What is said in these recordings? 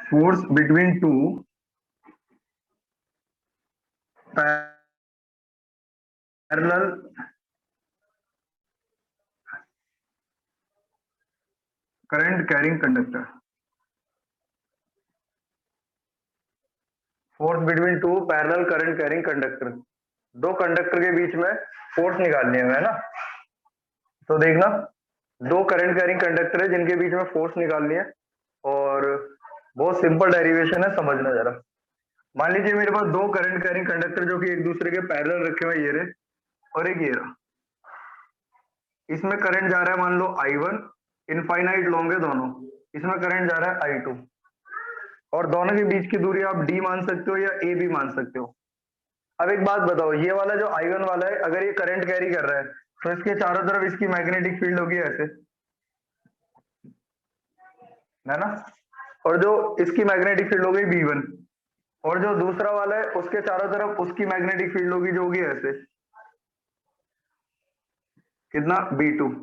force between two parallel current carrying conductor. Force between two parallel current carrying conductor, दो conductor के बीच में force निकालनी है ना। तो देखना, दो करंट कैरिंग कंडक्टर है जिनके बीच में फोर्स निकालनी है, और बहुत सिंपल डेरिवेशन है, समझना जरा। मान लीजिए मेरे पास दो करंट कैरिंग कंडक्टर जो कि एक दूसरे के पैरेलल रखे हुए, ये रहे और एक ये रहा। इसमें करंट जा रहा है मान लो I1, इनफाइनाइट लॉन्ग है दोनों, इसमें करंट जा रहा है I2, और दोनों के बीच की दूरी आप D मान सकते हो या A भी मान सकते हो। अब एक बात बताओ, ये वाला जो I1 वाला है, अगर ये करंट कैरी कर रहा है तो इसके चारों तरफ इसकी मैग्नेटिक फील्ड होगी ऐसे, है ना। और जो इसकी मैग्नेटिक फील्ड होगी B1, और जो दूसरा वाला है उसके चारों तरफ उसकी मैग्नेटिक फील्ड होगी जो होगी ऐसे, कितना B2।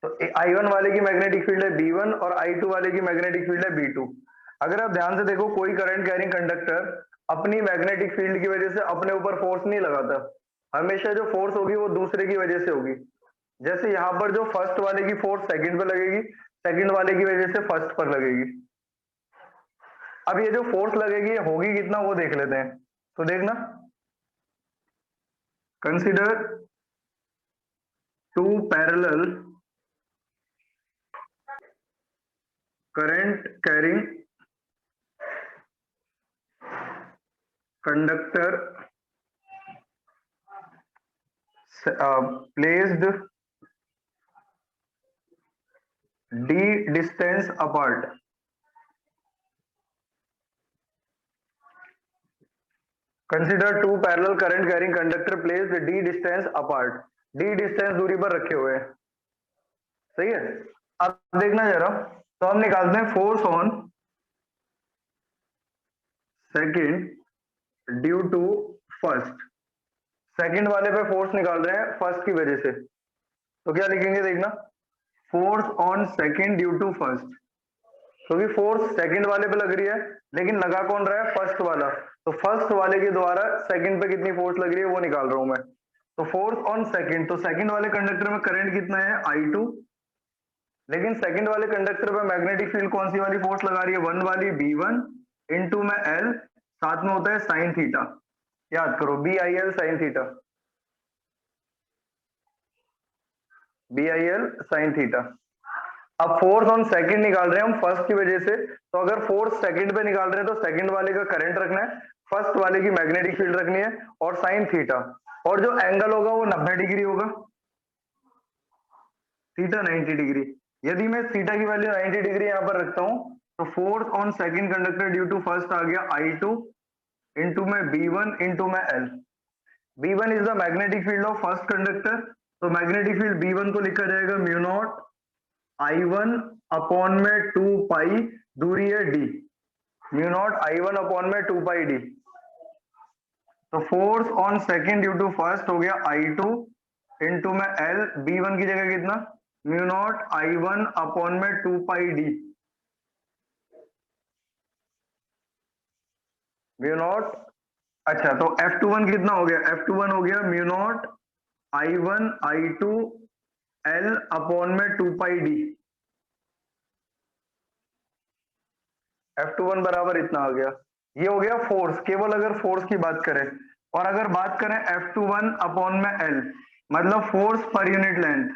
तो I1 वाले की मैग्नेटिक फील्ड है B1 और I2 वाले की मैग्नेटिक फील्ड है B2। अगर आप ध्यान से देखो, कोई करंट कैरिंग कंडक्टर अपनी मैग्नेटिक फील्ड की वजह से अपने ऊपर फोर्स नहीं लगाता, हमेशा जो फोर्स होगी वो दूसरे की वजह से होगी। जैसे यहाँ पर जो फर्स्ट वाले की फोर्स सेकंड पर लगेगी, सेकंड वाले की वजह से फर्स्ट पर लगेगी। अब ये जो फोर्स लगेगी होगी कितना वो देख लेते हैं। तो देखना, consider two parallel current carrying conductor placed d distance apart. Consider two parallel current carrying conductor placed d distance apart. d distance दूरी पर रखे हुए हैं, सही है। अब देखना जरा, तो हम निकालते हैं force on second due to first. Second वाले पे फोर्स निकाल रहे हैं फर्स्ट की वजह से, तो क्या लिखेंगे देखना, force on second due to first. क्योंकि फोर्स सेकंड वाले पे लग रही है, लेकिन लगा कौन रहा है, फर्स्ट वाला। तो फर्स्ट वाले के द्वारा सेकंड पे कितनी फोर्स लग रही है वो निकाल रहा हूं मैं। तो फोर्स ऑन सेकंड, तो सेकंड वाले कंडक्टर में करंट कितना है I2, लेकिन सेकंड वाले कंडक्टर पे मैग्नेटिक फील्ड कौन सी वाली फोर्स लगा रही है, 1 वाली B1 इंटू में L, साथ में होता है साइन थीटा, याद करो BIL sine theta, BIL sine theta. अब फोर्स ऑन सेकंड निकाल रहे हैं हम फर्स्ट की वजह से, तो अगर फोर्स सेकंड पे निकाल रहे हैं तो सेकंड वाले का करंट रखना है, फर्स्ट वाले की मैग्नेटिक फील्ड रखनी है, और साइन थीटा, और जो एंगल होगा वो 90 डिग्री होगा, थीटा 90 डिग्री। यदि मैं थीटा की वैल्यू 90 डिग्री यहाँ पर रखता हूँ, तो force on second conductor due to first आ गया I2 इंटू में B1 इंटू में L। B1 is the magnetic field of first conductor, तो मैग्नेटिक फील्ड B1 को लिखा जाएगा म्यू नॉट I1 अपॉन में 2 पाई, दूरी है D, mu naught I1 upon में 2 पाई D। तो force on second due to first हो गया I2 इंटू में L, B1 की जगह कितना, म्यू नॉट I1 अपॉन में 2 पाई D, म्यू नॉट। अच्छा, तो F21 कितना हो गया, F21 हो गया mu naught I1 I2 L upon में 2 पाई D। F21 बराबर इतना आ गया। ये हो गया फोर्स, केवल अगर फोर्स की बात करें। और अगर बात करें F21 अपॉन में L, मतलब force per unit length,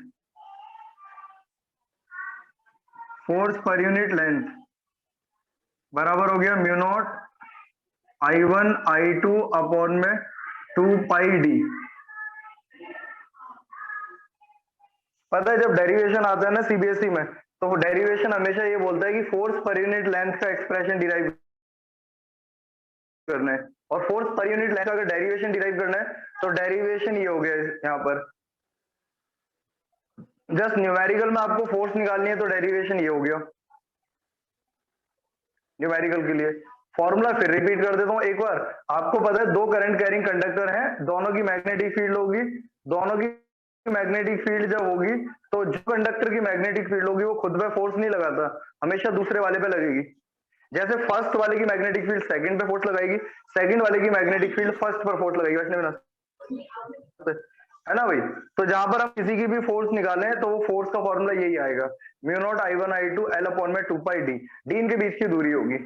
force per unit length बराबर हो गया mu naught I1 I2 upon में 2 पाई D। पता है जब डेरिवेशन आता है ना सीबीएसई में, तो वो डेरिवेशन हमेशा ये बोलता है कि फोर्स पर यूनिट लेंथ का एक्सप्रेशन डिराइव करना है, और फोर्स पर यूनिट लेंथ का अगर डेरिवेशन डिराइव करना है तो डेरिवेशन ये हो गया यहाँ पर। जस्ट न्यूमेरिकल में आपको फोर्स निकालनी है तो डेरिवेशन ये हो गया न्यूमेरिकल के लिए। फॉर्मूला फिर रिपीट कर देता हूँ एक बार। आपको पता है दो करंट कैरिंग कंडक्टर हैं, दोनों की मैग्नेटिक फील्ड होगी, दोनों की मैग्नेटिक फील्ड जब होगी तो जो कंडक्टर की मैग्नेटिक फील्ड होगी वो खुद पे फोर्स नहीं लगाता, हमेशा दूसरे वाले पे लगेगी। जैसे फर्स्ट वाले की मैग्नेटिक फील्ड सेकंड पे फोर्स लगाएगी, सेकंड वाले की मैग्नेटिक फील्ड फर्स्ट पर फोर्स लगाएगी, वैसे बिना, है ना भाई। तो जहां पर हम किसी की भी फोर्स निकालें तो वो फोर्स का फॉर्मूला यही आएगा, mu naught I1 I2 L upon में 2 पाई डी, डी इनके बीच की दूरी होगी।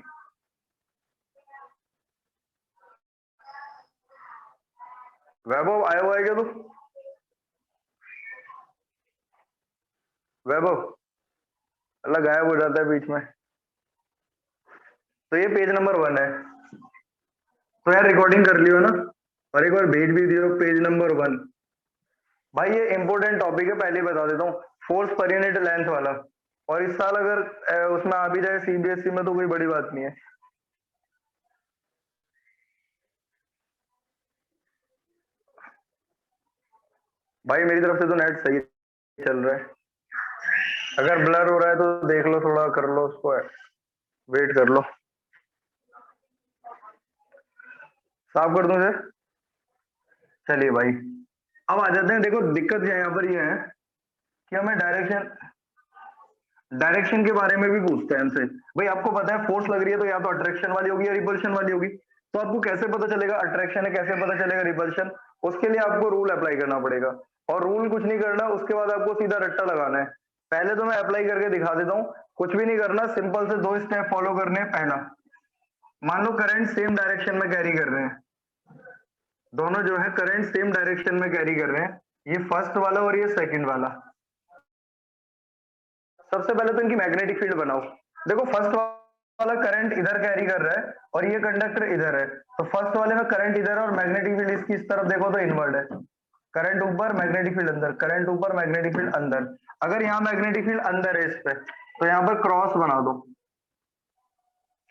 वैभव आया हुआ है क्या तू? वैभव अल्लाह गायब हो जाता है बीच में। तो ये पेज नंबर 1 है, तो यार रिकॉर्डिंग कर लियो ना, और एक बार भेज भी दियो पेज नंबर 1। भाई ये इंपॉर्टेंट टॉपिक है, पहले ही बता देता हूँ, फोर्स पर यूनिट लेंथ वाला, और इस साल अगर उसमें आ भी जाए CBSE में तो कोई बड़ी बात नहीं है। भाई मेरी तरफ से तो नेट सही चल रहा है, अगर ब्लर हो रहा है तो देख लो, थोड़ा कर लो उसको, वेट कर लो, साफ कर दूं सर। चलिए भाई अब आ जाते हैं, देखो दिक्कत क्या यहाँ पर ये है कि हमें डायरेक्शन के बारे में भी पूछते हैं हमसे। भाई आपको पता है फोर्स लग रही है तो या तो अट्रैक्शन वाली होगी या रिपल्शन वाली होगी, तो आपको कैसे पता चलेगा अट्रैक्शन है, कैसे पता चलेगा रिपल्शन? उसके लिए आपको रूल अप्लाई करना पड़ेगा, और रूल कुछ नहीं करना, उसके बाद आपको सीधा रट्टा लगाना है। पहले तो मैं अप्लाई करके दिखा देता हूँ, कुछ भी नहीं करना, सिंपल से 2 स्टेप फॉलो करने हैं। पहला, मान लो करंट सेम डायरेक्शन में कैरी कर रहे हैं, दोनों जो है करंट सेम डायरेक्शन में कैरी कर रहे हैं, ये फर्स्ट वाला और ये सेकंड वाला। सबसे पहले तो इनकी मैग्नेटिक फील्ड बनाओ। देखो फर्स्ट वाला करंट इधर कैरी कर रहा है और ये कंडक्टर इधर है, तो फर्स्ट वाले में करंट इधर है और मैग्नेटिक फील्ड इसकी इस तरफ देखो तो इनवर्ड है, करंट ऊपर मैग्नेटिक फील्ड अंदर, करंट ऊपर मैग्नेटिक फील्ड अंदर। अगर यहाँ मैग्नेटिक फील्ड अंदर है इस पे, तो यहाँ पर क्रॉस बना दो,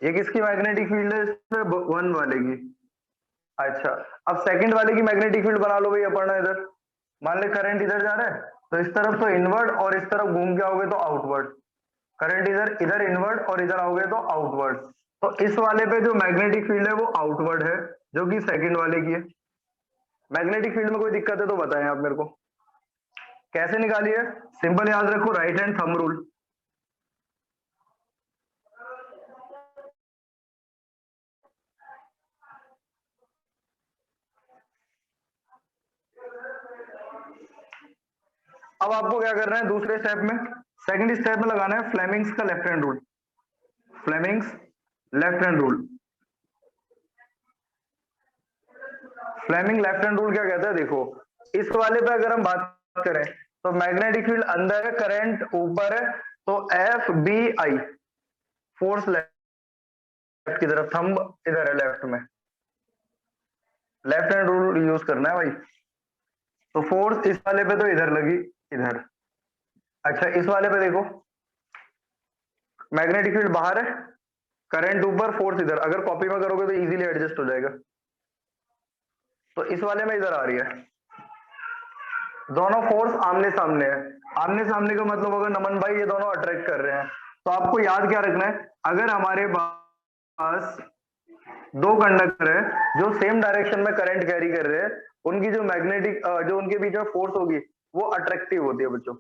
ये किसकी मैग्नेटिक फील्ड है? इस पे 1 वाले की। अच्छा, अब सेकंड वाले की मैग्नेटिक फील्ड बना लो भाई अपर्णा इधर, मान ले करंट इधर जा रहा है तो इस तरफ तो इनवर्ड और इस तरफ घूम के आओगे तो आउटवर्ड, करंट इधर इधर इनवर्ड और इधर आओगे तो आउटवर्ड, तो इस वाले पे जो मैग्नेटिक फील्ड है वो आउटवर्ड है, जो कि सेकंड वाले की है। मैग्नेटिक फील्ड में कोई दिक्कत है तो बताएं आप मेरे को, कैसे निकालिए? सिंपल याद रखो, राइट हैंड थंब रूल। अब आपको क्या करना है दूसरे स्टेप में, सेकंड स्टेप में लगाना है फ्लेमिंग्स का left hand rule, Fleming's left hand rule. Fleming left hand rule क्या कहता है? देखो इस वाले पे अगर हम बात करें तो मैग्नेटिक फील्ड अंदर है, करंट ऊपर है, तो F B I, force left की तरफ, थंब इधर है लेफ्ट में, लेफ्ट हैंड रूल यूज करना है भाई। तो फोर्स इस वाले पे तो इधर लगी, इधर। अच्छा इस वाले पे देखो, मैग्नेटिक फील्ड बाहर है, करंट ऊपर, फोर्स इधर, अगर कॉपी में करोगे तो इजीली एडजस्ट हो जाएगा। तो इस वाले में इधर आ रही है, दोनों फोर्स आमने सामने है, आमने सामने का मतलब अगर नमन भाई ये दोनों अट्रैक्ट कर रहे हैं, तो आपको याद क्या रखना है, अगर हमारे पास 2 कंडक्टर है जो सेम डायरेक्शन में करंट कैरी कर रहे हैं, उनकी जो मैग्नेटिक जो उनके बीच में फोर्स होगी वो अट्रैक्टिव होती है बच्चों,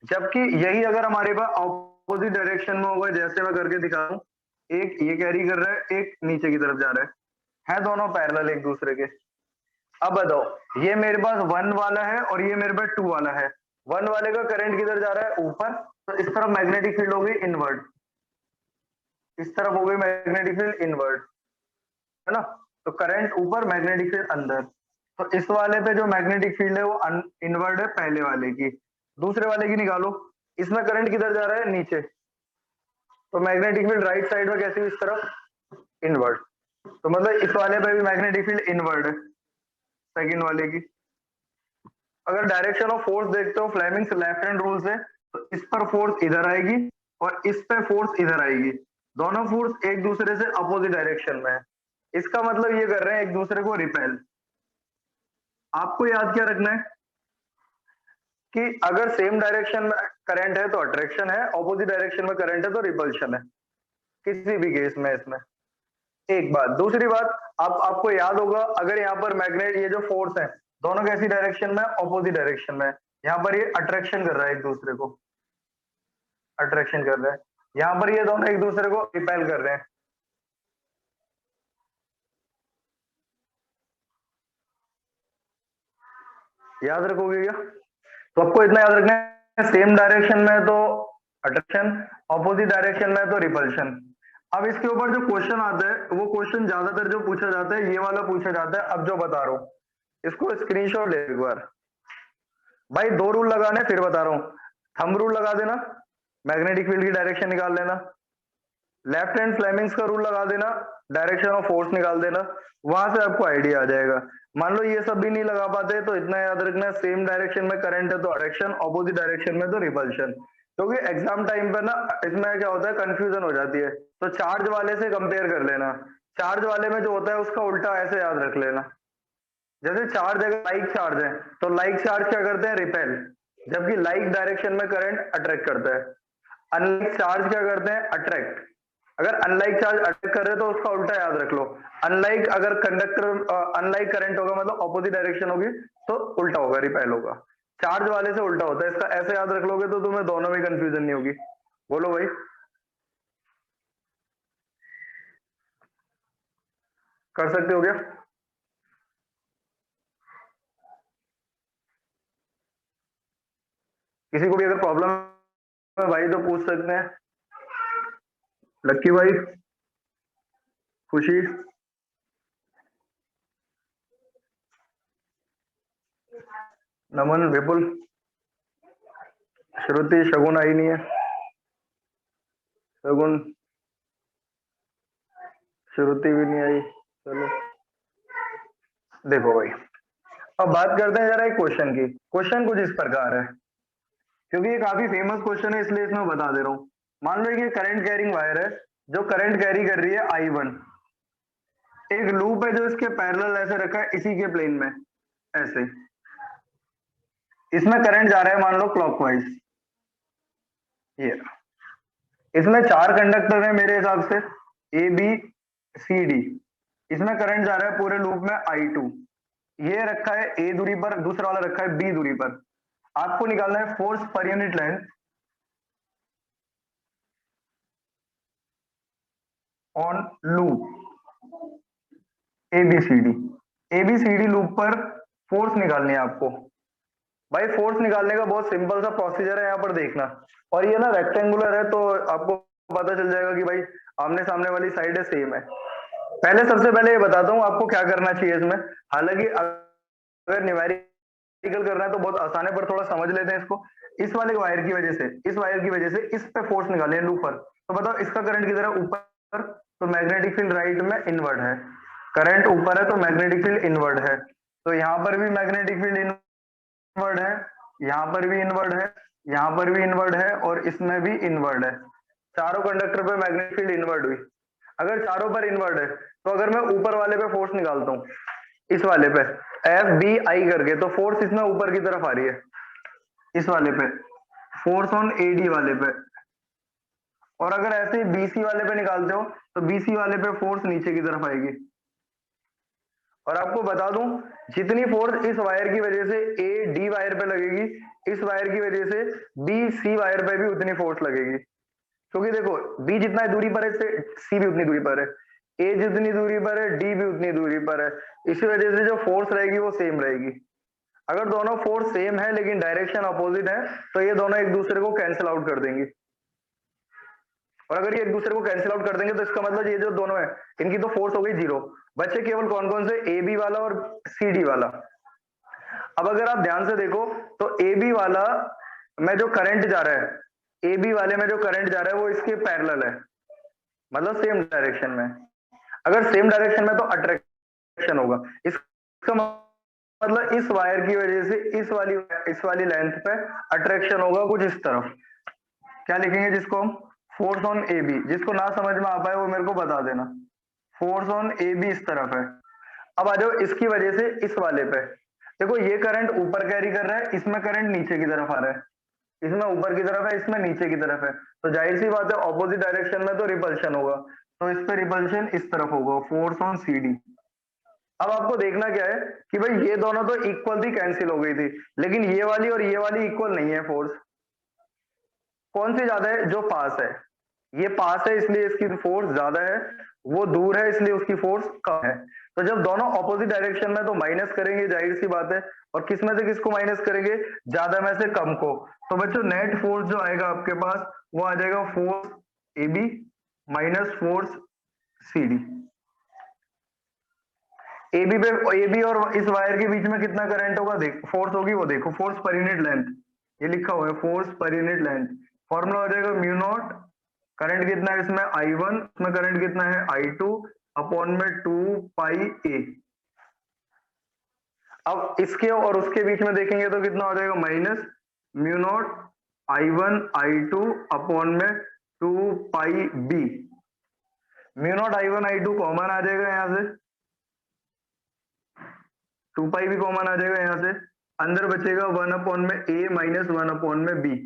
जबकि यही अगर हमारे पास ऑपोजिट डायरेक्शन में होगा, जैसे मैं करके दिखा दूं, एक ये कैरी कर रहा है, एक नीचे की तरफ जा रहा है दोनों पैरेलल एक दूसरे के। अब बताओ, ये मेरे पास 1 वाला है और ये मेरे पास 2 वाला है, 1 वाले का करंट किधर जा रहा है? ऊपर, तो इस तरफ मैग्नेटिक फील्ड हो गई इनवर्ड, इस तरफ हो गई मैग्नेटिक फील्ड इनवर्ड, है ना? तो करंट ऊपर मैग्नेटिक फील्ड अंदर, तो इस वाले पे जो मैग्नेटिक फील्ड है वो इनवर्ड है पहले वाले की, दूसरे वाले की निकालो, इसमें करंट किधर जा रहा है? नीचे, तो मैग्नेटिक फील्ड राइट साइड में कैसी हुई? इस तरफ इनवर्ड, तो मतलब इस वाले पे भी मैग्नेटिक फील्ड इनवर्ड है सेकंड वाले की। अगर डायरेक्शन ऑफ फोर्स देखते हो फ्लेमिंग्स लेफ्ट हैंड रूल से, तो इस पर फोर्स इधर आएगी और इस पे फोर्स इधर आएगी, दोनों फोर्स एक दूसरे से अपोजिट डायरेक्शन में है, इसका मतलब ये कर रहे हैं एक दूसरे को रिपेल। आपको याद क्या रखना है कि अगर सेम डायरेक्शन में करंट है तो अट्रैक्शन है, ऑपोजिट डायरेक्शन में करंट है तो रिपल्शन है, किसी भी केस में इसमें। एक बात, दूसरी बात, आपको याद होगा अगर यहाँ पर मैग्नेट ये जो फोर्स है दोनों कैसी डायरेक्शन में? ऑपोजिट डायरेक्शन में, यहाँ पर ये अट्रैक्शन कर रहा है एक दूसरे को, अट्रैक्शन कर रहा है, यहाँ पर ये दोनों एक दूसरे को रिपेल कर रहे हैं। याद रखोगे क्या? तो आपको इतना याद रखना है, सेम डायरेक्शन में तो अट्रैक्शन, ऑपोजिट डायरेक्शन में तो रिपल्शन। अब इसके ऊपर जो क्वेश्चन आता है वो क्वेश्चन ज्यादातर जो पूछा जाता है ये वाला पूछा जाता है। अब जो बता रहा हूँ इसको स्क्रीनशॉट ले एक बार। भाई दो रूल लगाने फिर बता रहा हूँ। थंब रूल लगा देना, मैग्नेटिक फील्ड की डायरेक्शन निकाल लेना। लेफ्ट हैंड फ्लेमिंग्स का रूल लगा देना, डायरेक्शन ऑफ फोर्स निकाल देना। वहां से आपको आइडिया आ जाएगा। मान लो ये सब भी नहीं लगा पाते तो इतना याद रखना, सेम डायरेक्शन में करंट है तो अट्रैक्शन, ऑपोजिट डायरेक्शन में तो रिपल्शन। क्योंकि एग्जाम टाइम पर ना इसमें क्या होता है, कंफ्यूजन हो जाती है। तो चार्ज वाले से कंपेयर कर लेना, चार्ज वाले में जो होता है उसका उल्टा ऐसे याद रख लेना। जैसे चार्ज अगर लाइक चार्ज है तो लाइक चार्ज क्या करते हैं, रिपेल, जबकि लाइक डायरेक्शन में करंट अट्रैक्ट करता है। अनलाइक चार्ज क्या करते हैं, अट्रैक्ट। अगर अनलाइक चार्ज अट्रैक्ट कर रहे तो उसका उल्टा याद रख लो। अनलाइक अगर कंडक्टर अनलाइक करंट होगा मतलब ऑपोजिट डायरेक्शन होगी तो उल्टा होगा, रिपेल होगा। चार्ज वाले से उल्टा होता है, इसका ऐसे याद रख लोगे तो तुम्हें दोनों में कंफ्यूजन नहीं होगी। बोलो भाई, कर सकते हो क्या? किसी को भी अगर प्रॉब्लम है भाई तो पूछ सकते हैं। लक्की भाई, खुशी, नमन, विपुल, श्रुति, शगुन आई नहीं है। शगुन, श्रुति भी नहीं आई। चलो देखो भाई, अब बात करते हैं जरा एक क्वेश्चन की। क्वेश्चन कुछ इस प्रकार है, क्योंकि ये काफी फेमस क्वेश्चन है इसलिए इसमें बता दे रहा हूँ। मान लो कि करंट कैरिंग वायर है जो करंट कैरी कर रही है I1। एक लूप है जो इसके पैरेलल ऐसे रखा है इसी के प्लेन में, ऐसे। इसमें करंट जा रहा है मान लो क्लॉकवाइज, ये। इसमें चार कंडक्टर है मेरे हिसाब से, A B C D। इसमें करंट जा रहा है पूरे लूप में I2। ये रखा है A दूरी पर, दूसरा वाला रखा है B दूरी पर। आपको निकालना है force per unit length on loop ABCD। ABCD loop पर फोर्स निकालनी है आपको। भाई फोर्स निकालने का बहुत सिंपल सा प्रोसीजर है, यहाँ पर देखना। और ये ना रेक्टेंगुलर है तो आपको पता चल जाएगा कि भाई आमने सामने वाली साइड है, सेम है। पहले सबसे पहले ये बताता हूँ आपको क्या करना चाहिए इसमें। हालांकि अगर न्यूमेरिकल करना है तो बहुत आसान है, पर थोड़ा समझ लेते हैं इसको। इस वाले वायर की वजह से, इस वायर की वजह से इस पे फोर्स निकाले लूप पर। तो बताओ इसका करंट किधर है, ऊपर। तो मैग्नेटिक फील्ड राइट में इनवर्ड है। करंट ऊपर है तो मैग्नेटिक फील्ड इनवर्ड है। तो यहाँ पर भी मैग्नेटिक फील्ड इनवर्ड है, यहाँ पर भी इनवर्ड है, यहाँ पर भी इनवर्ड है और इसमें भी इनवर्ड है। चारों कंडक्टर पे मैग्नेटिक फील्ड इनवर्ड हुई। अगर चारों पर इनवर्ड है तो अगर मैं ऊपर वाले पे फोर्स निकालता हूँ, इस वाले पे FBI करके, तो फोर्स इसमें ऊपर की तरफ आ रही है, इस वाले पे फोर्स ऑन AD वाले पे। और अगर ऐसे ही BC वाले पे निकालते हो तो BC वाले पे फोर्स नीचे की तरफ आएगी। और आपको बता दूं, जितनी फोर्स इस वायर की वजह से AD वायर पे लगेगी, इस वायर की वजह से BC वायर पे भी उतनी फोर्स लगेगी। क्योंकि देखो B जितना दूरी पर है इससे C भी उतनी दूरी पर है, A जितनी दूरी पर है D भी उतनी दूरी पर है। इसी वजह से जो फोर्स रहेगी वो सेम रहेगी। अगर दोनों फोर्स सेम है लेकिन डायरेक्शन अपोजिट है तो ये दोनों एक दूसरे को कैंसिल आउट कर देंगी। और अगर ये एक दूसरे को कैंसिल आउट कर देंगे तो इसका मतलब ये जो दोनों है इनकी तो फोर्स हो गई जीरो। बचे केवल कौन कौन से, AB वाला और CD वाला। अब अगर आप ध्यान से देखो तो AB वाला में जो करंट जा रहा है, AB वाले में जो करंट जा रहा है वो इसके पैरेलल है, मतलब सेम डायरेक्शन में। अगर सेम डायरेक्शन में तो अट्रैक्शन होगा। इसका मतलब इस वायर की वजह से इस वाली लेंथ पे अट्रैक्शन होगा कुछ इस तरफ। क्या लिखेंगे जिसको हम फोर्स ऑन AB। जिसको ना समझ में आ पाए वो मेरे को बता देना। फोर्स ऑन AB इस तरफ है। अब आ जाओ इसकी वजह से इस वाले पे। देखो ये करंट ऊपर कैरी कर रहा है, इसमें करंट नीचे की तरफ आ रहा है। इसमें ऊपर की तरफ है, इसमें नीचे की तरफ है। तो जाहिर सी बात है ऑपोजिट डायरेक्शन में तो रिपल्शन होगा। तो इस पे रिपल्शन इस तरफ होगा, फोर्स ऑन CD। अब आपको देखना क्या है कि भाई ये दोनों तो इक्वल थी, कैंसिल हो गई थी, लेकिन ये वाली और ये वाली इक्वल नहीं है फोर्स। कौन सी ज्यादा है, जो पास है। ये पास है इसलिए इसकी फोर्स ज्यादा है, वो दूर है इसलिए उसकी फोर्स कम है। तो जब दोनों ऑपोजिट डायरेक्शन में तो माइनस करेंगे, जाहिर सी बात है। और किस में से किसको माइनस करेंगे? ज्यादा में से कम को। तो बच्चों नेट फोर्स जो आएगा आपके पास वो आ जाएगा force A B minus force C D. AB पे, एबी और इस वायर के बीच में कितना करंट होगा, देखो फोर्स होगी, वो देखो फोर्स पर यूनिट लेंथ, ये लिखा हुआ है force per unit length. Formula हो जाएगा म्यू नॉट, करंट कितना है इसमें I1, इसमें करंट कितना है I2 अपॉन में 2 पाई ए। अब इसके और उसके बीच में देखेंगे तो कितना हो जाएगा minus mu naught I1 I2 upon में 2 pi b. Mu naught I1 I2 common आ जाएगा यहां से, 2 पाई भी कॉमन आ जाएगा यहां से, अंदर बचेगा 1 अपॉन में ए माइनस 1 अपॉन में बी।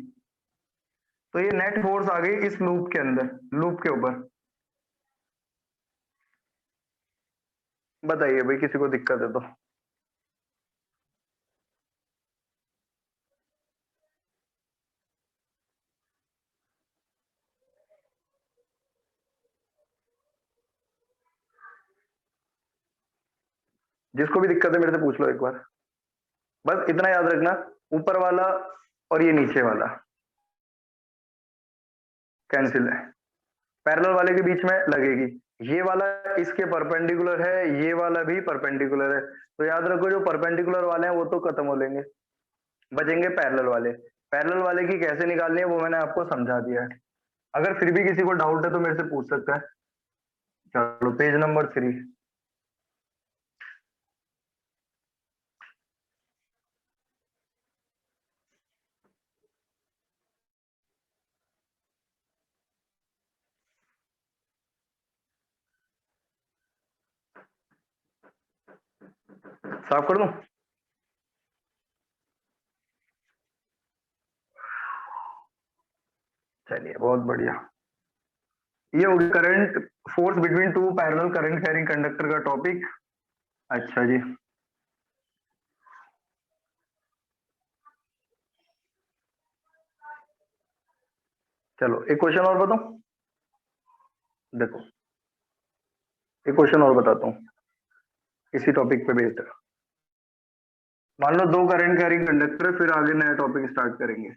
तो ये नेट फोर्स आ गई इस लूप के अंदर, लूप के ऊपर। बताइए भाई किसी को दिक्कत है तो। जिसको भी दिक्कत है मेरे से पूछ लो एक बार। बस इतना याद रखना, ऊपर वाला और ये नीचे वाला कैंसिल है, पैरेलल वाले के बीच में लगेगी। ये वाला इसके परपेंडिकुलर है, ये वाला भी परपेंडिकुलर है, तो याद रखो जो परपेंडिकुलर वाले हैं वो तो खत्म हो लेंगे, बचेंगे पैरेलल वाले। पैरेलल वाले की कैसे निकालनी है वो मैंने आपको समझा दिया है। अगर फिर भी किसी को डाउट है तो मेरे से पूछ सकता है। चलो पेज नंबर 3। साफ कर दूं? चलिए बहुत बढ़िया। ये हो गया current force between two parallel current carrying conductor का टॉपिक। अच्छा जी, चलो एक क्वेश्चन और बताऊं। देखो एक क्वेश्चन और बताता हूँ इसी टॉपिक पे बेस्ड है। मान लो दो करंट कैरिंग कंडक्टर, फिर आगे नया टॉपिक स्टार्ट करेंगे।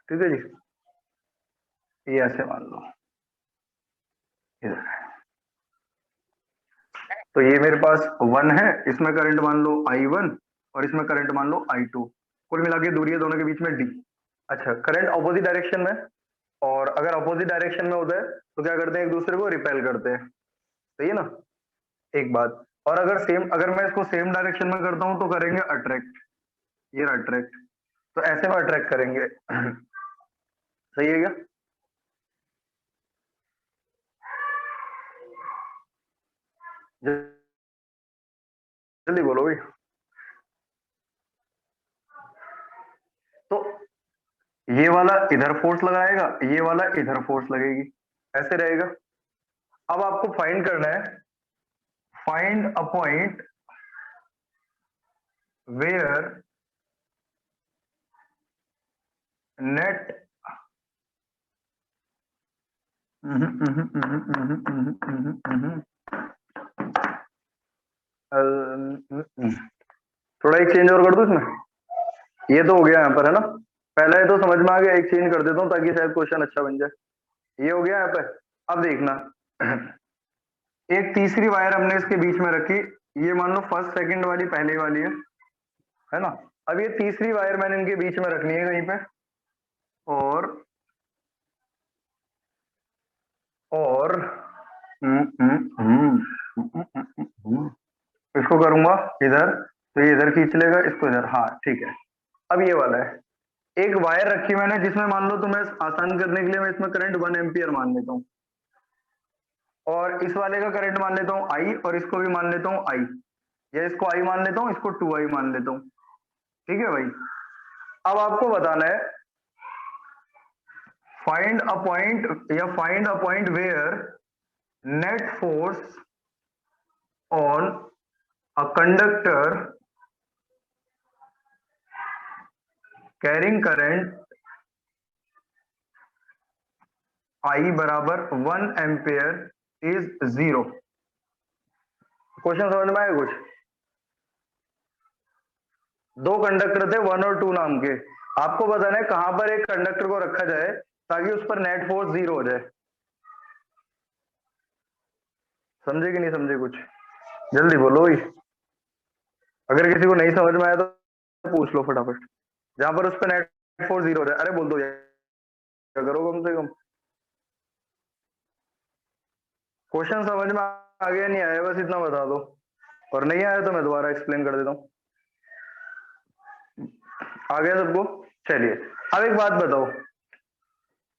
ठीक है जी, ये ऐसे मान लो इधर है। तो ये मेरे पास 1 है, इसमें करंट मान लो I1 और इसमें करंट मान लो I2। कुल मिला के दूरी है दोनों के बीच में d। अच्छा, करंट ऑपोजिट डायरेक्शन में, और अगर ऑपोजिट डायरेक्शन में होता है तो क्या करते हैं, एक दूसरे को रिपेल करते हैं, सही है ना, एक बात। और अगर मैं इसको सेम डायरेक्शन में करता हूं तो करेंगे अट्रैक्ट, ये अट्रैक्ट, तो ऐसे में अट्रैक्ट करेंगे। सही है क्या? जल्दी बोलो भाई। तो ये वाला इधर फोर्स लगाएगा, ये वाला इधर फोर्स लगेगी, ऐसे रहेगा। अब आपको फाइंड करना है, find a point where net थोड़ा एक चेंज और कर दो इसमें। ये तो हो गया यहाँ पर है ना, पहला ये तो समझ में आ गया, एक चेंज कर देता हूँ ताकि शायद क्वेश्चन अच्छा बन जाए। ये हो गया यहाँ पे। अब देखना, एक तीसरी वायर हमने इसके बीच में रखी, ये मान लो फर्स्ट सेकंड वाली पहले वाली है ना। अब ये तीसरी वायर मैंने इनके बीच में रखनी है कहीं पे, और और इसको करूंगा इधर, तो ये इधर खींच लेगा, इसको इधर, हाँ ठीक है। अब ये वाला है, एक वायर रखी मैंने जिसमें मान लो, तो मैं आसान करने के लिए मैं इसमें करंट 1 एम्पियर मान लेता हूँ, और इस वाले का करंट मान लेता हूँ आई, और इसको भी मान लेता हूँ आई, या इसको आई मान लेता हूँ, इसको 2i मान लेता हूँ। ठीक है भाई, अब आपको बताना है find a point where net force on a conductor carrying current I बराबर 1 एम्पियर इज 0। क्वेश्चन समझ में आया कुछ? दो कंडक्टर थे 1 और 2 नाम के, आपको बताना है कहां पर एक कंडक्टर को रखा जाए ताकि उस पर नेट फोर्स 0 हो जाए। समझे कि नहीं समझे कुछ? जल्दी बोलो भाई, अगर किसी को नहीं समझ में आया तो पूछ लो फटाफट। जहां पर उस पर नेट फोर्स 0 हो जाए, अरे बोल दो यार, क्या करो कम से कम। क्वेश्चन समझ में आ गया नहीं आया बस इतना बता दो, और नहीं आया तो मैं दोबारा एक्सप्लेन कर देता हूँ। आ गया सबको? चलिए अब एक बात बताओ,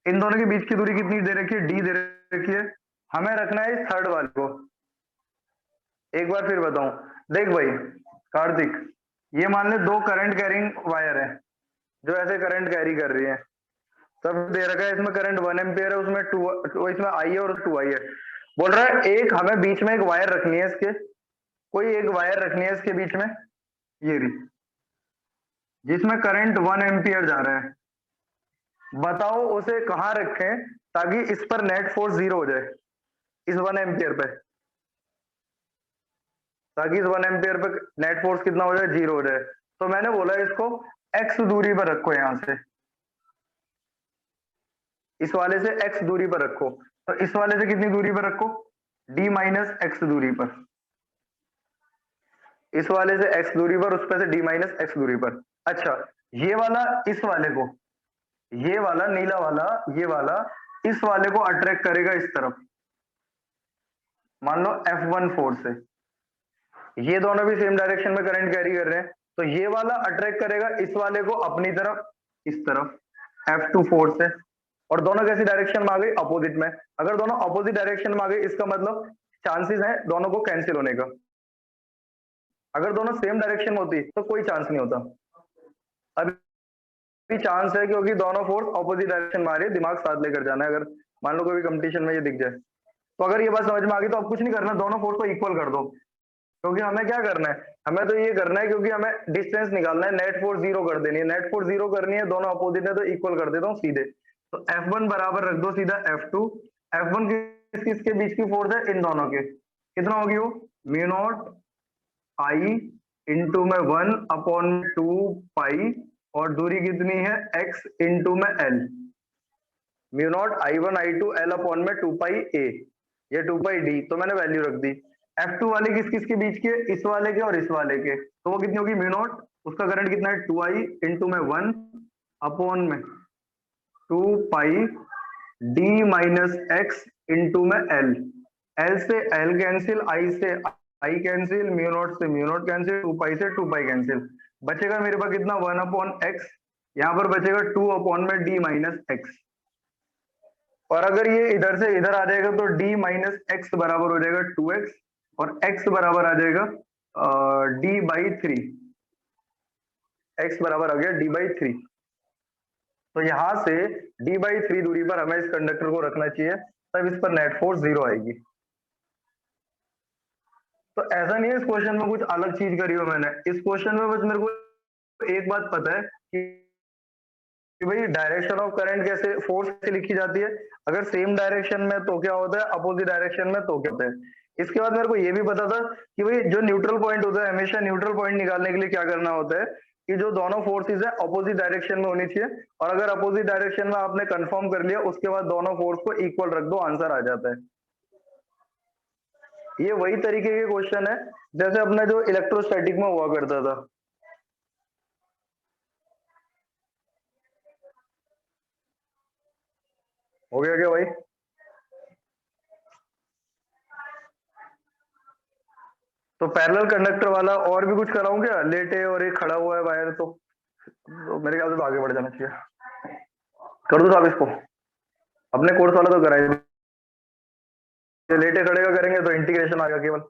इन दोनों के बीच की दूरी कितनी दे रखी है? डी दे रखी है, हमें रखना है इस थर्ड वाले को। एक बार फिर बताऊं, देख भाई कार्तिक, ये मान ले दो करंट कैरिंग वायर है जो ऐसे करंट कैरी कर रही है, तब दे रखा है इसमें करंट 1 एम्पियर है, उसमें टू, इसमें आई है और 2 आई है। बोल रहा है एक हमें बीच में एक वायर रखनी है इसके, कोई एक वायर रखनी है इसके बीच में, ये रही, जिसमें करंट 1 एम्पियर जा रहा है। बताओ उसे कहां रखें ताकि इस पर नेट फोर्स 0 हो जाए, इस 1 एम्पियर पे, ताकि इस 1 एम्पियर पे नेट फोर्स कितना हो जाए? 0 हो जाए। तो मैंने बोला इसको x दूरी पर रखो, यहां से इस वाले से x दूरी पर रखो, तो इस वाले से कितनी दूरी पर रखो? d माइनस एक्स दूरी पर, इस वाले से x दूरी पर, उस पर से d माइनस एक्स दूरी पर। अच्छा, ये वाला इस वाले को, ये वाला नीला वाला, ये वाला इस वाले को अट्रैक्ट करेगा इस तरफ, मान लो F1 फोर्स से, ये दोनों भी सेम डायरेक्शन में करंट कैरी कर रहे हैं, तो ये वाला अट्रैक्ट करेगा इस वाले को अपनी तरफ, इस तरफ F2 फोर्स से, और दोनों कैसी डायरेक्शन में आ गई? अपोजिट में। अगर दोनों अपोजिट डायरेक्शन में आ गई इसका मतलब चांसेस है दोनों को कैंसिल होने का। अगर दोनों सेम डायरेक्शन में होती तो कोई चांस नहीं होता, अभी चांस है क्योंकि दोनों फोर्स अपोजिट डायरेक्शन में आ रही है, दिमाग साथ लेकर जाना है। अगर मान लो कोई कंपटीशन में ये दिख जाए, तो अगर ये बात समझ में आ गई तो अब कुछ नहीं करना, दोनों फोर्स को इक्वल कर दो, क्योंकि हमें क्या करना है? हमें तो ये करना है क्योंकि हमें डिस्टेंस निकालना है, नेट फोर्स 0 कर देनी है, नेट फोर्स 0 करनी है, दोनों अपोजिट है तो इक्वल कर देता हूँ सीधे। तो F1 बराबर रख दो सीधा F2। F1 किस किसके बीच की फोर्स है? इन दोनों के। कितना होगी वो? म्यू नॉट आई इंटू में 1/2 पाई, और दूरी कितनी है? x इंटू में l, mu naught I1 I2 l upon में 2 पाई a, ये 2 पाई d, तो मैंने वैल्यू रख दी। F2 वाले किस किस के बीच के? इस वाले के और इस वाले के, तो वो कितनी होगी? म्यू नॉट, उसका करंट कितना है? 2i इंटू में 1 अपॉन में 2 pi d minus x into में l, l से l कैंसिल, i से i कैंसिल, म्यू नॉट से म्यू नॉट कैंसिल, 2 पाई से 2 पाई कैंसिल, बचेगा मेरे पास कितना? 1/x, यहाँ पर बचेगा 2 अपॉन में d माइनस एक्स, और अगर ये इधर से इधर आ जाएगा तो d माइनस एक्स बराबर हो जाएगा 2x, और x बराबर आ जाएगा d/3, x बराबर आ गया d/3। तो यहां से d/3 दूरी पर हमें इस कंडक्टर को रखना चाहिए, तब इस पर नेट फोर्स 0 आएगी। तो ऐसा नहीं है इस क्वेश्चन में कुछ अलग चीज करी हो मैंने, इस क्वेश्चन में बस मेरे को एक बात पता है कि भाई डायरेक्शन ऑफ करंट कैसे, फोर्स कैसे लिखी जाती है, अगर सेम डायरेक्शन में तो क्या होता है, अपोजिट डायरेक्शन में तो क्या होता है। इसके बाद मेरे को ये भी पता था कि भाई जो न्यूट्रल पॉइंट होता है, हमेशा न्यूट्रल पॉइंट निकालने के लिए क्या करना होता है कि जो दोनों फोर्सेस है अपोजिट डायरेक्शन में होनी चाहिए, और अगर अपोजिट डायरेक्शन में आपने कंफर्म कर लिया उसके बाद दोनों फोर्स को इक्वल रख दो, आंसर आ जाता है। ये वही तरीके के क्वेश्चन है जैसे अपना जो इलेक्ट्रोस्टैटिक में हुआ करता था। हो गया क्या भाई? तो पैरेलल कंडक्टर वाला और भी कुछ कराऊं क्या? लेटे और एक खड़ा हुआ है वायर, तो मेरे ख्याल से तो आगे बढ़ जाना चाहिए। कर दो साहब इसको, अपने कोर्स वाला तो कराए, लेटे खड़े का करेंगे तो इंटीग्रेशन आ गया केवल।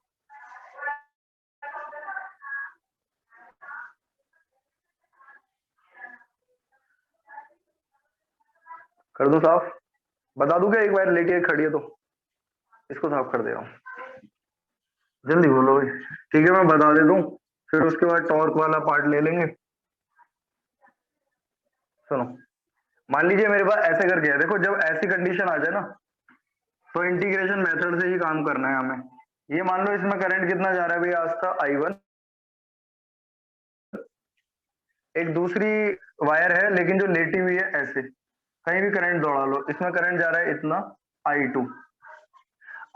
कर दो साफ, बता दूं क्या? एक बार लेटी खड़ी है तो इसको साफ कर दे रहा हूँ, जल्दी बोलो भाई। ठीक है मैं बता देता हूँ, फिर उसके बाद टॉर्क वाला पार्ट ले लेंगे। सुनो, मान लीजिए मेरे पास ऐसे करके है, देखो जब ऐसी कंडीशन आ जाए ना तो इंटीग्रेशन मेथड से ही काम करना है हमें। ये मान लो इसमें करंट कितना जा रहा है भैया, आज का I1, एक दूसरी वायर है लेकिन जो लेटी हुई है ऐसे, कहीं भी करंट दौड़ा लो, इसमें करंट जा रहा है इतना I2।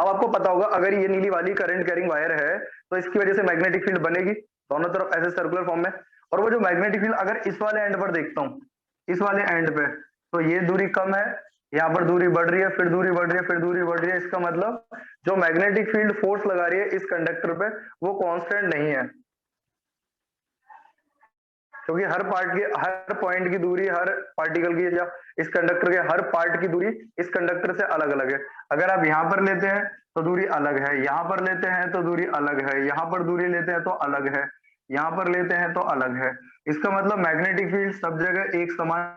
अब आपको पता होगा अगर ये नीली वाली करंट कैरिंग वायर है तो इसकी वजह से मैग्नेटिक फील्ड बनेगी दोनों तरफ ऐसे सर्कुलर फॉर्म में, और वो जो मैग्नेटिक फील्ड अगर इस वाले एंड पर देखता हूँ, इस वाले एंड पे, तो ये दूरी कम है, यहाँ पर दूरी बढ़ रही है, फिर दूरी बढ़ रही है, फिर दूरी बढ़ रही है। इसका मतलब जो मैग्नेटिक फील्ड फोर्स लगा रही है इस कंडक्टर पे वो कांस्टेंट नहीं है, क्योंकि हर पार्ट की, हर पॉइंट की दूरी, हर पार्टिकल की या इस कंडक्टर के हर पार्ट की दूरी इस कंडक्टर से अलग अलग है। अगर आप यहाँ पर लेते हैं तो दूरी अलग है, यहाँ पर लेते हैं तो दूरी अलग है, यहाँ पर दूरी लेते हैं तो अलग है, यहाँ पर लेते हैं तो अलग है। इसका मतलब मैग्नेटिक फील्ड सब जगह एक समान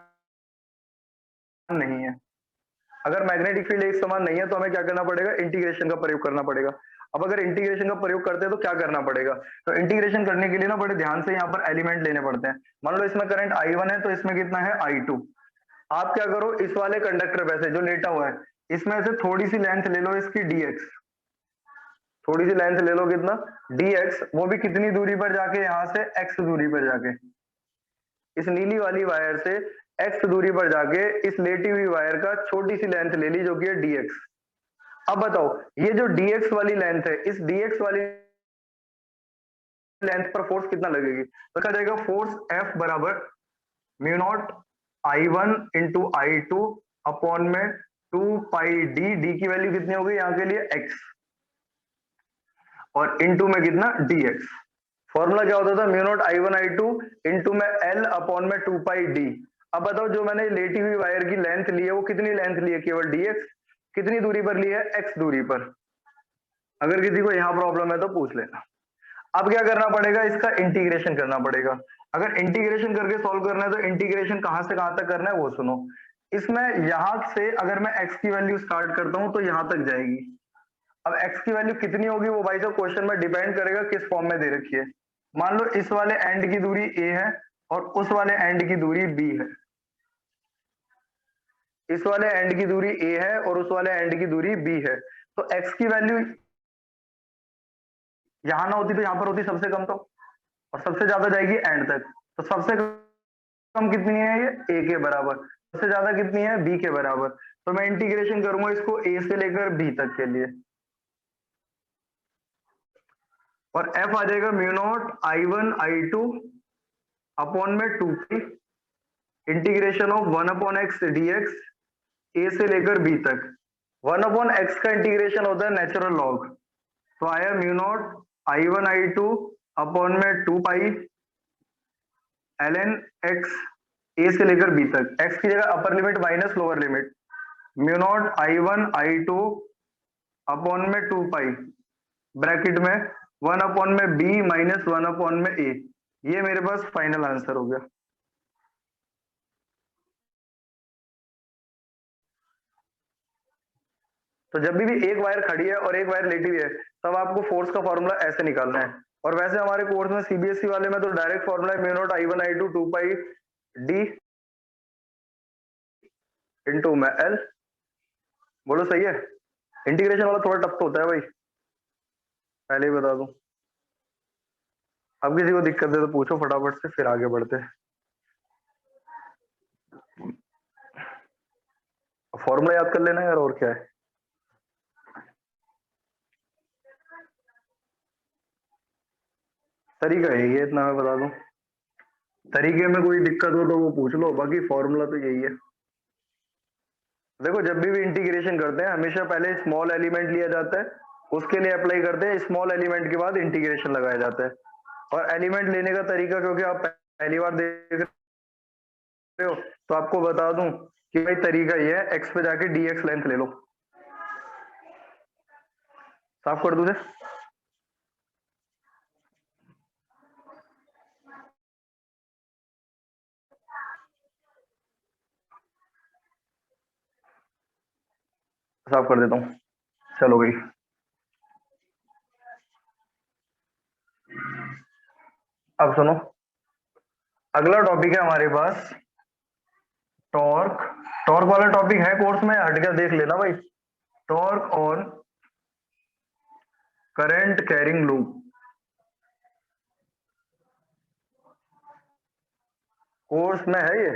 नहीं है। अगर मैग्नेटिक फील्ड एक समान नहीं है तो हमें क्या करना पड़ेगा, इंटीग्रेशन का प्रयोग करना पड़ेगा। अब अगर इंटीग्रेशन का प्रयोग करते हैं तो क्या करना पड़ेगा, तो इंटीग्रेशन करने के लिए ना बड़े ध्यान से यहाँ पर एलिमेंट लेने पड़ते हैं। मान लो इसमें करंट I1 है तो इसमें कितना है I2। आप क्या करो, इस वाले कंडक्टर पे से जो लेटा हुआ है इसमें से थोड़ी सी लेंथ ले लो इसकी dx, थोड़ी सी लेंथ ले लो कितना dx, वो भी कितनी दूरी पर जाके, यहाँ से x दूरी पर जाके, इस नीली वाली वायर से x दूरी पर जाके इस लेटी हुई वायर का छोटी सी लेंथ ले ली जो कि है dx। अब बताओ ये जो dx वाली लेंथ है, इस dx वाली लेंथ पर फोर्स कितना लगेगी, तो क्या जाएगा फोर्स F बराबर mu naught I1 into I2 upon में 2 पाई डी की वैल्यू कितनी होगी यहाँ के लिए x, और इनटू में कितना dx। फॉर्मूला क्या होता था, mu naught I1 I2 into में L अपॉन में 2 पाई डी। अब बताओ जो मैंने लेटी हुई वायर की लेंथ ली है वो कितनी लेंथ ली है, केवल dx, कितनी दूरी पर ली है, x दूरी पर। अगर किसी को यहाँ प्रॉब्लम है तो पूछ लेना। अब क्या करना पड़ेगा, इसका इंटीग्रेशन करना पड़ेगा। अगर इंटीग्रेशन करके सॉल्व करना है तो इंटीग्रेशन कहां से कहां तक करना है वो सुनो। इसमें यहां से अगर मैं x की वैल्यू स्टार्ट करता हूं तो यहां तक जाएगी। अब x की वैल्यू कितनी होगी वो भाई साहब क्वेश्चन में डिपेंड करेगा किस फॉर्म में दे रखी है। मान लो इस वाले एंड की दूरी a है और उस वाले एंड की दूरी b है, इस वाले एंड की दूरी a है और उस वाले एंड की दूरी b है, तो x की वैल्यू यहां ना होती तो यहां पर होती सबसे कम तो, और सबसे ज्यादा जाएगी एंड तक। तो सबसे कम कितनी है, ये a के बराबर, सबसे ज्यादा कितनी है b के बराबर। तो मैं इंटीग्रेशन करूंगा इसको a से लेकर b तक के लिए, और f आ जाएगा mu naught I1 I2 upon में 2 P integration of 1 upon x dx a से लेकर b तक। 1 अपॉन x का इंटीग्रेशन होता है नेचुरल लॉग, तो आया mu naught I1 I2 upon में 2 पाई ln x a से लेकर b तक, x की जगह upper limit minus lower limit, mu naught I1 I2 upon में 2 पाई ब्रैकेट में 1 अपॉन में b माइनस 1 अपॉन में a। ये मेरे पास फाइनल आंसर हो गया। तो जब भी एक वायर खड़ी है और एक वायर लेटी हुई है तब आपको फोर्स का फॉर्मूला ऐसे निकालना है। और वैसे हमारे कोर्स में सीबीएसई वाले में तो डायरेक्ट फॉर्मूला है म्यू नॉट I1 I2 2 पाई डी इंटू में एल। बोलो सही है, इंटीग्रेशन वाला थोड़ा टफ तो होता है भाई, पहले ही बता दूं। अब किसी को दिक्कत है तो पूछो फटाफट से, फिर आगे बढ़ते हैं। फॉर्मूला याद कर लेना यार, और क्या है। तरीका है ये, इतना मैं बता दूं। तरीके में कोई दिक्कत हो तो वो पूछ लो, बाकी फॉर्मूला तो यही है। देखो जब भी इंटीग्रेशन करते हैं हमेशा पहले स्मॉल एलिमेंट लिया जाता है, उसके लिए अप्लाई करते हैं, स्मॉल एलिमेंट के बाद इंटीग्रेशन लगाया जाता है। और एलिमेंट लेने का तरीका, क्योंकि आप पहली बार देख रहे हो तो आपको बता दूं कि भाई तरीका ये है, एक्स पे जाके dx लेंथ ले लो। साफ कर दूं से, साफ कर देता हूँ, चलो गई। अब सुनो, अगला टॉपिक है हमारे पास टॉर्क, टॉर्क वाला टॉपिक है कोर्स में, हट गया देख लेना भाई। Torque on current carrying loop, course में है ये,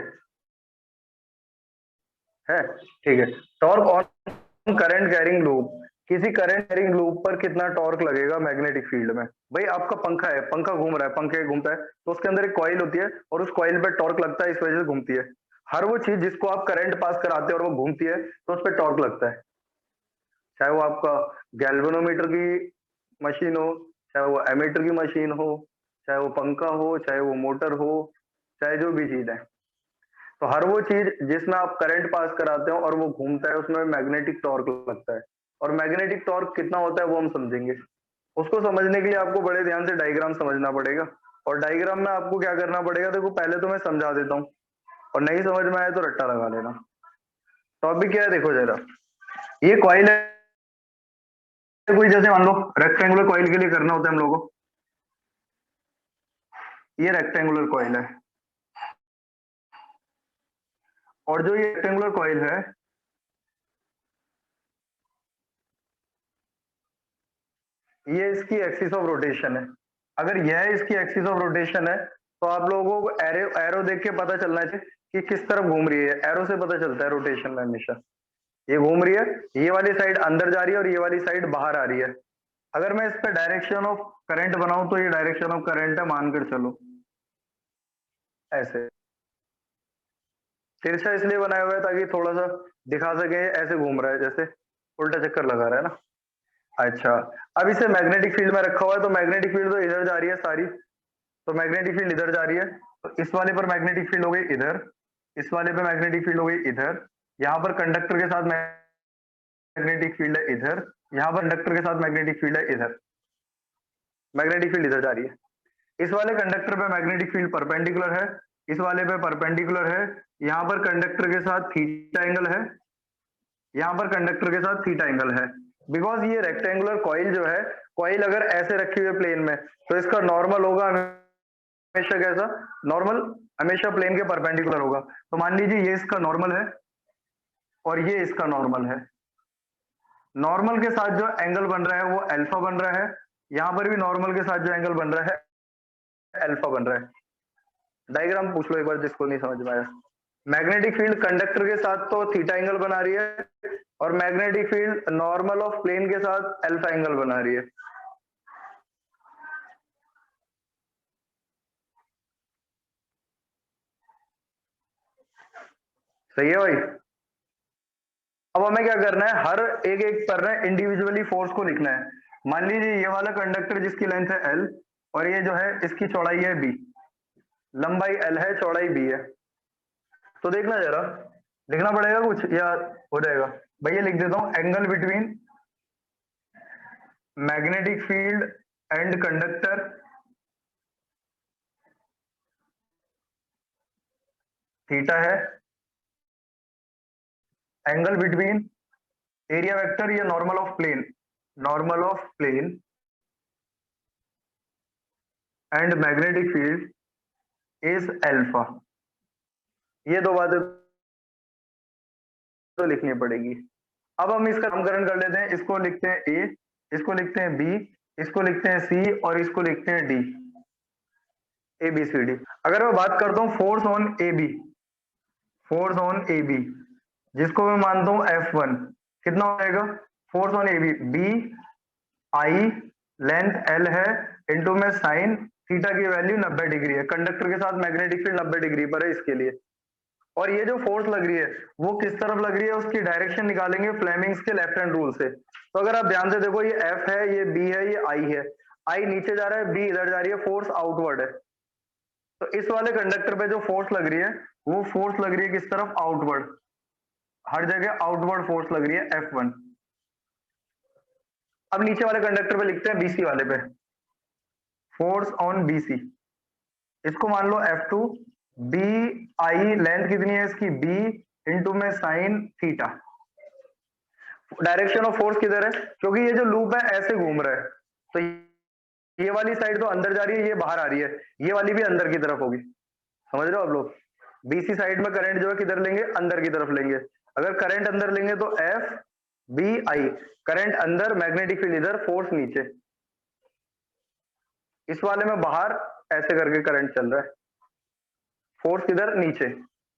है ठीक है। Torque on current carrying loop, किसी करंट कैरिंग लूप पर कितना टॉर्क लगेगा मैग्नेटिक फील्ड में। भाई आपका पंखा है, पंखा घूम रहा है, पंखे घूमता है तो उसके अंदर एक कॉइल होती है और उस कॉइल पे टॉर्क लगता है, इस वजह से घूमती है। हर वो चीज जिसको आप करंट पास कराते हैं और वो घूमती है तो उस पर टॉर्क लगता है, चाहे वो आपका गैल्वेनोमीटर की मशीन हो, चाहे वो एमीटर की मशीन हो, चाहे वो पंखा हो, चाहे वो मोटर हो, चाहे जो भी चीज है। तो हर वो चीज जिसमें आप करंट पास कराते हो और वो घूमता है उसमें मैग्नेटिक टॉर्क लगता है। और मैग्नेटिक टॉर्क कितना होता है वो हम समझेंगे। उसको समझने के लिए आपको बड़े ध्यान से डायग्राम समझना पड़ेगा। और डायग्राम में आपको क्या करना पड़ेगा, देखो पहले तो मैं समझा देता हूँ और नहीं समझ में आए तो रट्टा लगा लेना। टॉपिक क्या है देखो जरा, ये कॉइल है कोई, जैसे मान लो रेक्टेंगुलर कॉइल के लिए करना होता है हम लोगों को, ये रेक्टेंगुलर कॉइल है और जो ये रेक्टेंगुलर कॉइल है ये इसकी एक्सिस ऑफ रोटेशन है। अगर यह इसकी एक्सिस ऑफ रोटेशन है तो आप लोगों को एरो एरो देख के पता चलना चाहिए कि किस तरफ घूम रही है। एरो से पता चलता है रोटेशन में हमेशा। ये घूम रही है, ये वाली साइड अंदर जा रही है और ये वाली साइड बाहर आ रही है। अगर मैं इस पर डायरेक्शन ऑफ करंट बनाऊं तो ये डायरेक्शन ऑफ करंट है, मानकर चलो ऐसे। तिरछा इसलिए बनाया हुआ है ताकि थोड़ा सा दिखा सके ऐसे घूम रहा है, जैसे उल्टा चक्कर लगा रहा है ना। अच्छा, अब इसे मैग्नेटिक फील्ड में रखा हुआ है तो मैग्नेटिक फील्ड तो इधर जा रही है सारी, तो मैग्नेटिक फील्ड इधर जा रही है। तो इस वाले पर मैग्नेटिक फील्ड हो गई इधर, इस वाले पे मैग्नेटिक फील्ड हो गई इधर, यहाँ पर कंडक्टर के साथ मैग्नेटिक फील्ड है इधर, यहाँ पर कंडक्टर के साथ मैग्नेटिक फील्ड है इधर, मैग्नेटिक फील्ड इधर जा रही है। इस वाले कंडक्टर पे मैग्नेटिक फील्ड परपेंडिकुलर है, इस वाले पे परपेंडिकुलर है, यहाँ पर कंडक्टर के साथ थीटा एंगल है, यहाँ पर कंडक्टर के साथ थीटा एंगल है। बिकॉज ये रेक्टेंगुलर कॉइल जो है, कॉइल अगर ऐसे रखी हुई है प्लेन में तो इसका नॉर्मल होगा हमेशा कैसा, नॉर्मल हमेशा प्लेन के परपेंडिकुलर होगा। तो मान लीजिए ये इसका नॉर्मल है और ये इसका नॉर्मल है। नॉर्मल के साथ जो एंगल बन रहा है वो अल्फा बन रहा है, यहां पर भी नॉर्मल के साथ जो एंगल बन रहा है अल्फा बन रहा है। डायग्राम पूछ लो एक बार जिसको नहीं समझ में आया। मैग्नेटिक फील्ड कंडक्टर के साथ तो थीटा एंगल बना रही है और magnetic field normal of plane के साथ अल्फा एंगल बना रही है। सही है भाई। अब हमें क्या करना है, हर एक एक करना है, इंडिविजुअली फोर्स को लिखना है। मान लीजिए ये वाला कंडक्टर जिसकी लेंथ है एल और ये जो है इसकी चौड़ाई है बी, लंबाई एल है चौड़ाई बी है। तो देखना जरा, लिखना पड़ेगा कुछ या हो जाएगा। भैया लिख देता हूं, angle between magnetic field and conductor theta है। एंगल बिटवीन एरिया वेक्टर या normal of plane, normal of plane and magnetic field is alpha. ये दो बातें तो लिखनी पड़ेगी। अब हम इसका नामकरण कर लेते हैं, इसको लिखते हैं ए, इसको लिखते हैं बी, इसको लिखते हैं सी और इसको लिखते हैं D, A B C D. अगर मैं बात करता हूं force on A B, force on A B जिसको मैं मानता हूं F1, कितना हो जाएगा force on A B, B I length L है इंटू में साइन थीटा की वैल्यू 90 डिग्री है। कंडक्टर के साथ मैग्नेटिक फील्ड 90 डिग्री पर है इसके लिए। और ये जो फोर्स लग रही है वो किस तरफ लग रही है उसकी डायरेक्शन निकालेंगे फ्लेमिंग्स के लेफ्ट हैंड रूल से। तो अगर आप ध्यान से देखो, ये एफ है, ये बी है, ये आई है। आई नीचे जा रहा है, बी इधर जा रही है, फोर्स आउटवर्ड है। तो इस वाले कंडक्टर पे जो फोर्स लग रही है वो फोर्स लग रही है किस तरफ, आउटवर्ड। हर जगह आउटवर्ड फोर्स लग रही है F1। अब नीचे वाले कंडक्टर पे लिखते हैं बीसी वाले पे, फोर्स ऑन बीसी, इसको मान लो F2। बी आई लेंथ कितनी है इसकी बी इंटू में sine theta. Direction of force किधर है, क्योंकि ये जो लूप है ऐसे घूम रहा है तो ये वाली साइड तो अंदर जा रही है, ये बाहर आ रही है, ये वाली भी अंदर की तरफ होगी। समझ रहे हो आप लोग, बीसी साइड में करंट जो है किधर लेंगे, अंदर की तरफ लेंगे। अगर करंट अंदर लेंगे तो एफ बी आई, करंट अंदर, मैग्नेटिक फील्ड इधर, फोर्स नीचे। इस वाले में बाहर ऐसे करके करंट चल रहा है, फोर्स किधर, नीचे।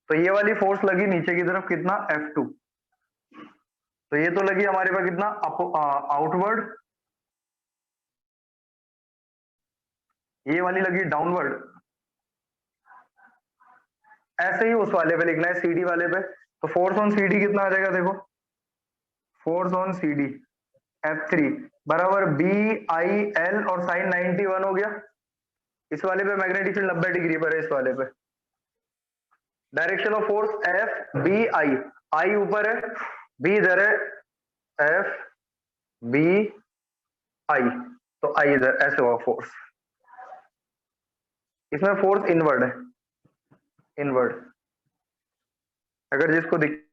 तो ये वाली फोर्स लगी नीचे की तरफ, कितना, F2। तो ये तो लगी हमारे पास कितना, आउटवर्ड, ये वाली लगी डाउनवर्ड। ऐसे ही उस वाले पे लिखना है, CD वाले पे। तो फोर्स ऑन CD कितना आ जाएगा, देखो, फोर्स ऑन CD F3 बराबर BIL, और साइन 91 हो गया। इस वाले पे मैग्नेटिक फील्ड 90 डिग्री पर है, इस वाले पे। Direction of force F B I, I ऊपर है, B इधर है, F B I, तो I इधर, ऐसे हुआ फोर्स। इसमें फोर्स इनवर्ड है, इनवर्ड। अगर जिसको दिख